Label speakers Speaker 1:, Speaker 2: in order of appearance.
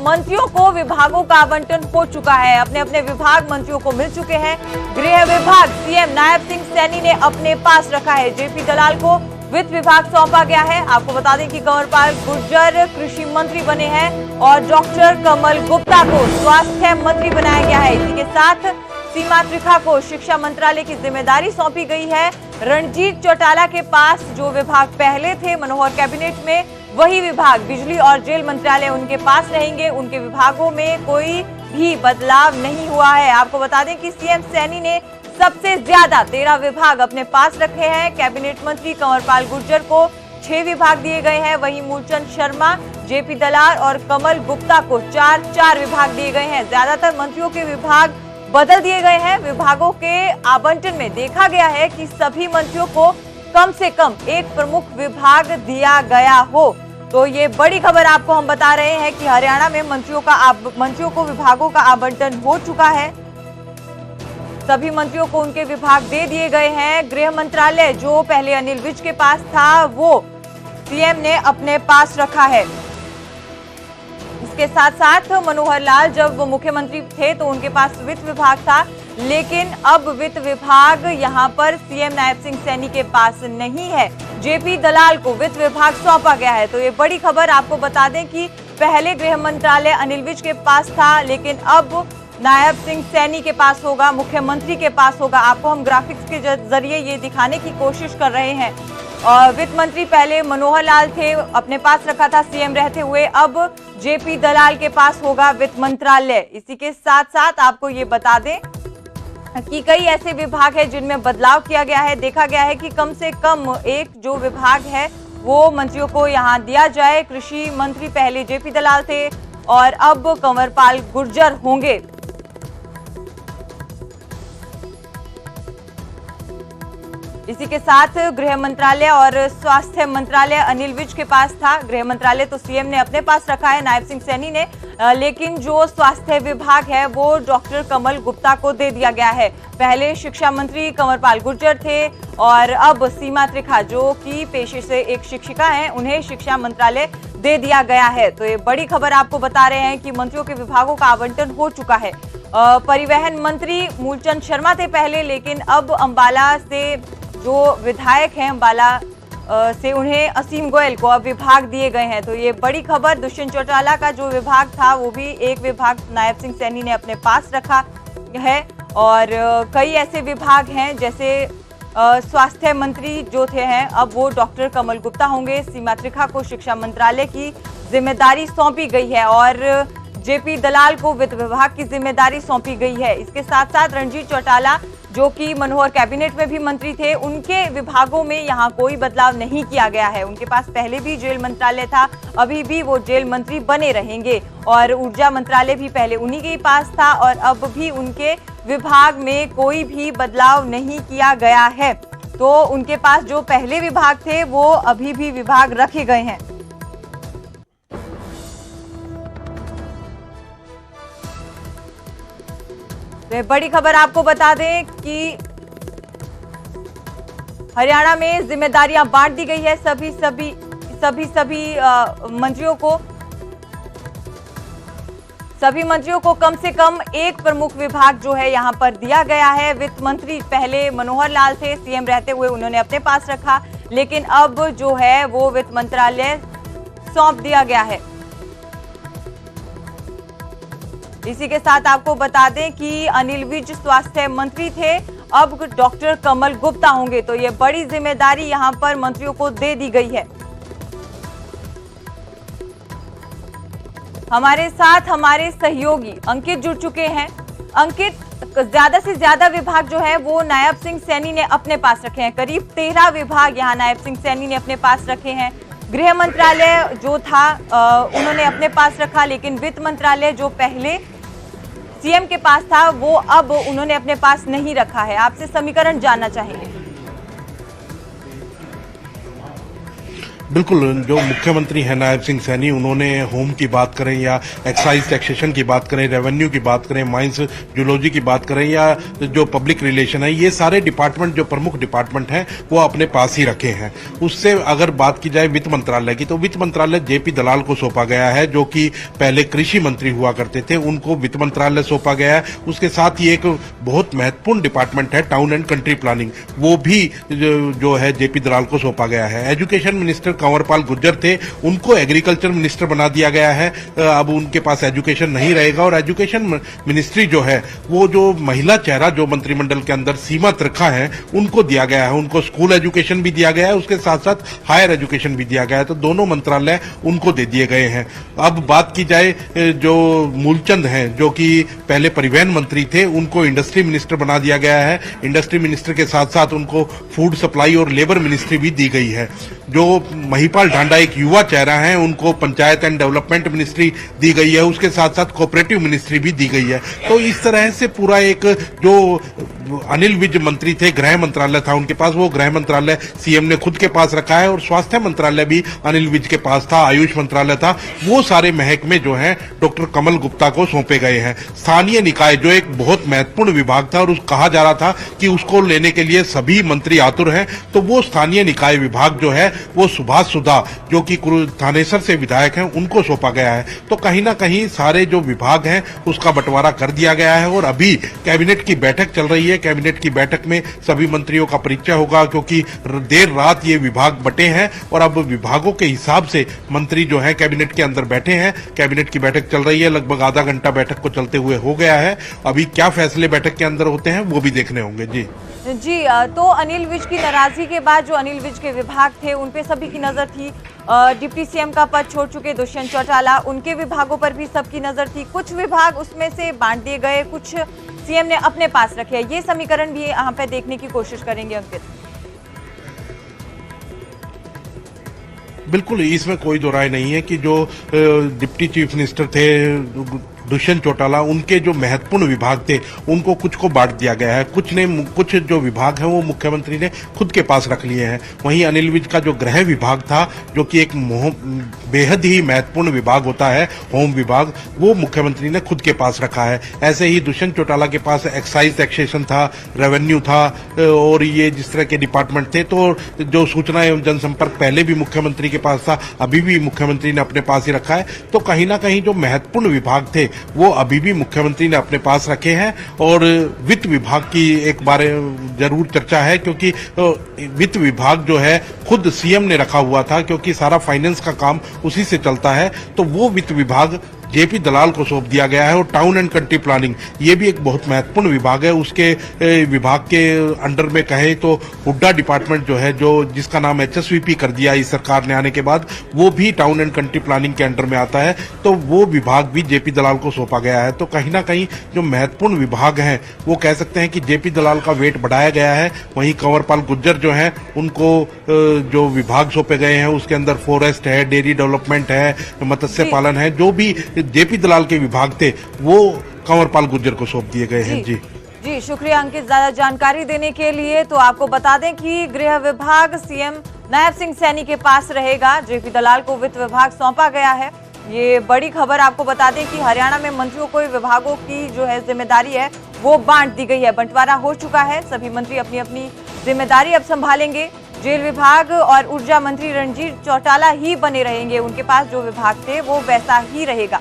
Speaker 1: मंत्रियों को विभागों का आवंटन हो चुका है। अपने अपने विभाग मंत्रियों को मिल चुके हैं। गृह विभाग सीएम नायब सिंह सैनी ने अपने पास रखा है। जेपी दलाल को वित्त विभाग सौंपा गया है। आपको बता दें कि कंवरपाल गुर्जर कृषि मंत्री बने हैं और डॉक्टर कमल गुप्ता को स्वास्थ्य मंत्री बनाया गया है। इसी के साथ सीमा त्रिखा को शिक्षा मंत्रालय की जिम्मेदारी सौंपी गई है। रणजीत चौटाला के पास जो विभाग पहले थे मनोहर कैबिनेट में, वही विभाग बिजली और जेल मंत्रालय उनके पास रहेंगे। उनके विभागों में कोई भी बदलाव नहीं हुआ है। आपको बता दें कि सीएम सैनी ने सबसे ज्यादा 13 विभाग अपने पास रखे हैं। कैबिनेट मंत्री कंवरपाल गुर्जर को 6 विभाग दिए गए हैं। वहीं मूलचंद शर्मा, जेपी दलाल और कमल गुप्ता को 4 विभाग दिए गए हैं। ज्यादातर मंत्रियों के विभाग बदल दिए गए हैं। विभागों के आवंटन में देखा गया है कि सभी मंत्रियों को कम से कम एक प्रमुख विभाग दिया गया हो। तो ये बड़ी खबर आपको हम बता रहे हैं कि हरियाणा में मंत्रियों को विभागों का आवंटन हो चुका है। सभी मंत्रियों को उनके विभाग दे दिए गए हैं। गृह मंत्रालय जो पहले अनिल विज के पास था, वो सीएम ने अपने पास रखा है। इसके साथ साथ मनोहर लाल जब वो मुख्यमंत्री थे तो उनके पास वित्त विभाग था, लेकिन अब वित्त विभाग यहां पर सीएम नायब सिंह सैनी के पास नहीं है। जेपी दलाल को वित्त विभाग सौंपा गया है। तो ये बड़ी खबर आपको बता दें कि पहले गृह मंत्रालय अनिल विज के पास था, लेकिन अब नायब सिंह सैनी के पास होगा, मुख्यमंत्री के पास होगा। आपको हम ग्राफिक्स के जरिए ये दिखाने की कोशिश कर रहे हैं। और वित्त मंत्री पहले मनोहर लाल थे, अपने पास रखा था सीएम रहते हुए। अब जेपी दलाल के पास होगा वित्त मंत्रालय। इसी के साथ साथ आपको ये बता दें कि कई ऐसे विभाग हैं जिनमें बदलाव किया गया है। देखा गया है कि कम से कम एक जो विभाग है वो मंत्रियों को यहाँ दिया जाए। कृषि मंत्री पहले जेपी दलाल थे और अब कंवरपाल गुर्जर होंगे। इसी के साथ गृह मंत्रालय और स्वास्थ्य मंत्रालय अनिल विज के पास था। गृह मंत्रालय तो सीएम ने अपने पास रखा है, नायब सिंह सैनी ने, लेकिन जो स्वास्थ्य विभाग है वो डॉक्टर कमल गुप्ता को दे दिया गया है। पहले शिक्षा मंत्री कंवरपाल गुर्जर थे और अब सीमा त्रिखा जो कि पेशे से एक शिक्षिका हैं, उन्हें शिक्षा मंत्रालय दे दिया गया है। तो ये बड़ी खबर आपको बता रहे हैं कि मंत्रियों के विभागों का आवंटन हो चुका है। परिवहन मंत्री मूलचंद शर्मा थे पहले, लेकिन अब अंबाला से जो विधायक हैं अंबाला से, उन्हें असीम गोयल को अब विभाग दिए गए हैं। तो ये बड़ी खबर। दुष्यंत चौटाला का जो विभाग था वो भी एक विभाग नायब सिंह सैनी ने अपने पास रखा है। और कई ऐसे विभाग हैं जैसे स्वास्थ्य मंत्री जो थे हैं अब वो डॉक्टर कमल गुप्ता होंगे। सीमा त्रिखा को शिक्षा मंत्रालय की जिम्मेदारी सौंपी गई है और जेपी दलाल को वित्त विभाग की जिम्मेदारी सौंपी गई है। इसके साथ साथ रणजीत चौटाला जो कि मनोहर कैबिनेट में भी मंत्री थे, उनके विभागों में यहाँ कोई बदलाव नहीं किया गया है। उनके पास पहले भी जेल मंत्रालय था, अभी भी वो जेल मंत्री बने रहेंगे। और ऊर्जा मंत्रालय भी पहले उन्हीं के पास था और अब भी उनके विभाग में कोई भी बदलाव नहीं किया गया है। तो उनके पास जो पहले विभाग थे वो अभी भी विभाग रखे गए हैं। बड़ी खबर आपको बता दें कि हरियाणा में जिम्मेदारियां बांट दी गई है सभी मंत्रियों को। सभी मंत्रियों को कम से कम एक प्रमुख विभाग जो है यहां पर दिया गया है। वित्त मंत्री पहले मनोहर लाल थे, सीएम रहते हुए उन्होंने अपने पास रखा, लेकिन अब जो है वो वित्त मंत्रालय सौंप दिया गया है। इसी के साथ आपको बता दें कि अनिल विज स्वास्थ्य मंत्री थे, अब डॉक्टर कमल गुप्ता होंगे। तो ये बड़ी जिम्मेदारी यहां पर मंत्रियों को दे दी गई है। हमारे साथ हमारे सहयोगी अंकित जुड़ चुके हैं। अंकित, ज्यादा से ज्यादा विभाग जो है वो नायब सिंह सैनी ने अपने पास रखे हैं। करीब 13 विभाग यहाँ नायब सिंह सैनी ने अपने पास रखे हैं। गृह मंत्रालय जो था उन्होंने अपने पास रखा, लेकिन वित्त मंत्रालय जो पहले सीएम के पास था वो अब उन्होंने अपने पास नहीं रखा है। आपसे समीकरण जानना चाहेंगे।
Speaker 2: बिल्कुल, जो मुख्यमंत्री हैं नायब सिंह सैनी, उन्होंने होम की बात करें या एक्साइज टैक्सेशन की बात करें, रेवेन्यू की बात करें, माइंस जूलॉजी की बात करें या जो पब्लिक रिलेशन है, ये सारे डिपार्टमेंट जो प्रमुख डिपार्टमेंट हैं वो अपने पास ही रखे हैं। उससे अगर बात की जाए वित्त मंत्रालय की, तो वित्त मंत्रालय जेपी दलाल को सौंपा गया है, जो कि पहले कृषि मंत्री हुआ करते थे, उनको वित्त मंत्रालय सौंपा गया है। उसके साथ ही एक बहुत महत्वपूर्ण डिपार्टमेंट है टाउन एंड कंट्री प्लानिंग, वो भी जो है जेपी दलाल को सौंपा गया है। एजुकेशन मिनिस्टर कंवरपाल गुर्जर थे, उनको एग्रीकल्चर मिनिस्टर बना दिया गया है। अब उनके पास एजुकेशन नहीं रहेगा और एजुकेशन मिनिस्ट्री जो है वो जो महिला चेहरा जो मंत्रिमंडल के अंदर सीमा त्रिखा है उनको दिया गया है। उनको स्कूल एजुकेशन भी दिया गया है, उसके साथ साथ हायर एजुकेशन भी दिया गया है, तो दोनों मंत्रालय उनको दे दिए गए हैं। अब बात की जाए जो मूलचंद हैं, जो कि पहले परिवहन मंत्री थे, उनको इंडस्ट्री मिनिस्टर बना दिया गया है। इंडस्ट्री मिनिस्टर के साथ साथ उनको फूड सप्लाई और लेबर मिनिस्ट्री भी दी गई है। जो महिपाल ढांडा एक युवा चेहरा है, उनको पंचायत एंड डेवलपमेंट मिनिस्ट्री दी गई है, उसके साथ साथ कोऑपरेटिव मिनिस्ट्री भी दी गई है। तो इस तरह से पूरा एक जो अनिल विज मंत्री थे, गृह मंत्रालय था उनके पास, वो गृह मंत्रालय सीएम ने खुद के पास रखा है और स्वास्थ्य मंत्रालय भी अनिल विज के पास था, आयुष मंत्रालय था, वो सारे महकमे जो है डॉक्टर कमल गुप्ता को सौंपे गए हैं। स्थानीय निकाय जो एक बहुत महत्वपूर्ण विभाग था और कहा जा रहा था कि उसको लेने के लिए सभी मंत्री आतुर हैं, तो वो स्थानीय निकाय विभाग जो है वो सुभाष सुधा जो कि थानेसर से विधायक हैं उनको सौंपा गया है। तो कहीं ना कहीं सारे जो विभाग हैं उसका बंटवारा कर दिया गया है और अभी कैबिनेट की बैठक चल रही है। कैबिनेट की बैठक में सभी मंत्रियों का परिचय होगा, क्योंकि देर रात ये विभाग बटे हैं और अब विभागों के हिसाब से मंत्री जो है कैबिनेट के अंदर बैठे हैं। कैबिनेट की बैठक चल रही है, लगभग आधा घंटा बैठक को चलते हुए हो गया है। अभी क्या फैसले बैठक के अंदर होते हैं वो भी देखने होंगे। जी,
Speaker 1: तो अनिल विज की नाराजगी के बाद जो अनिल विज के विभाग थे उन पे सभी की नजर थी। डिप्टी सीएम का पद छोड़ चुके दुष्यंत चौटाला, उनके विभागों पर भी सबकी नजर थी। कुछ विभाग उसमें से बांट दिए गए, कुछ सीएम ने अपने पास रखे। ये समीकरण भी यहाँ पे देखने की कोशिश करेंगे अंकित।
Speaker 2: बिल्कुल, इसमें कोई दो राय नहीं है कि जो डिप्टी चीफ मिनिस्टर थे दुष्यंत चौटाला, उनके जो महत्वपूर्ण विभाग थे उनको कुछ को बांट दिया गया है, कुछ जो विभाग हैं वो मुख्यमंत्री ने खुद के पास रख लिए हैं। वहीं अनिल विज का जो गृह विभाग था, जो कि एक बेहद ही महत्वपूर्ण विभाग होता है, होम विभाग, वो मुख्यमंत्री ने खुद के पास रखा है। ऐसे ही दुष्यंत चौटाला के पास एक्साइज टैक्सेशन था, रेवेन्यू था और ये जिस तरह के डिपार्टमेंट थे। तो जो सूचना एवं जनसंपर्क पहले भी मुख्यमंत्री के पास था, अभी भी मुख्यमंत्री ने अपने पास ही रखा है। तो कहीं ना कहीं जो महत्वपूर्ण विभाग थे वो अभी भी मुख्यमंत्री ने अपने पास रखे हैं। और वित्त विभाग की एक बार जरूर चर्चा है, क्योंकि वित्त विभाग जो है खुद सीएम ने रखा हुआ था, क्योंकि सारा फाइनेंस का काम उसी से चलता है। तो वो वित्त विभाग जेपी दलाल को सौंप दिया गया है। और टाउन एंड कंट्री प्लानिंग ये भी एक बहुत महत्वपूर्ण विभाग है। उसके विभाग के अंडर में कहें तो हुड्डा डिपार्टमेंट जो है, जो जिसका नाम एचएसवीपी कर दिया इस सरकार ने आने के बाद, वो भी टाउन एंड कंट्री प्लानिंग के अंडर में आता है। तो वो विभाग भी जेपी दलाल को सौंपा गया है। तो कहीं ना कहीं जो महत्वपूर्ण विभाग हैं वो कह सकते हैं कि जेपी दलाल का वेट बढ़ाया गया है। वहीं कंवरपाल गुर्जर जो है उनको जो विभाग सौंपे गए हैं उसके अंदर फॉरेस्ट है, डेयरी डेवलपमेंट है, मत्स्य पालन है, जो भी जेपी दलाल के विभाग थे वो कंवरपाल गुर्जर को सौंप दिए गए हैं।
Speaker 1: जी, शुक्रिया अंकित ज्यादा जानकारी देने के लिए। तो आपको बता दें कि गृह विभाग सीएम नायब सिंह सैनी के पास रहेगा, जेपी दलाल को वित्त विभाग सौंपा गया है। ये बड़ी खबर आपको बता दें कि हरियाणा में मंत्रियों को विभागों की जो है जिम्मेदारी है वो बांट दी गई है, बंटवारा हो चुका है। सभी मंत्री अपनी अपनी जिम्मेदारी अब संभालेंगे। जेल विभाग और ऊर्जा मंत्री रणजीत चौटाला ही बने रहेंगे, उनके पास जो विभाग थे वो वैसा ही रहेगा।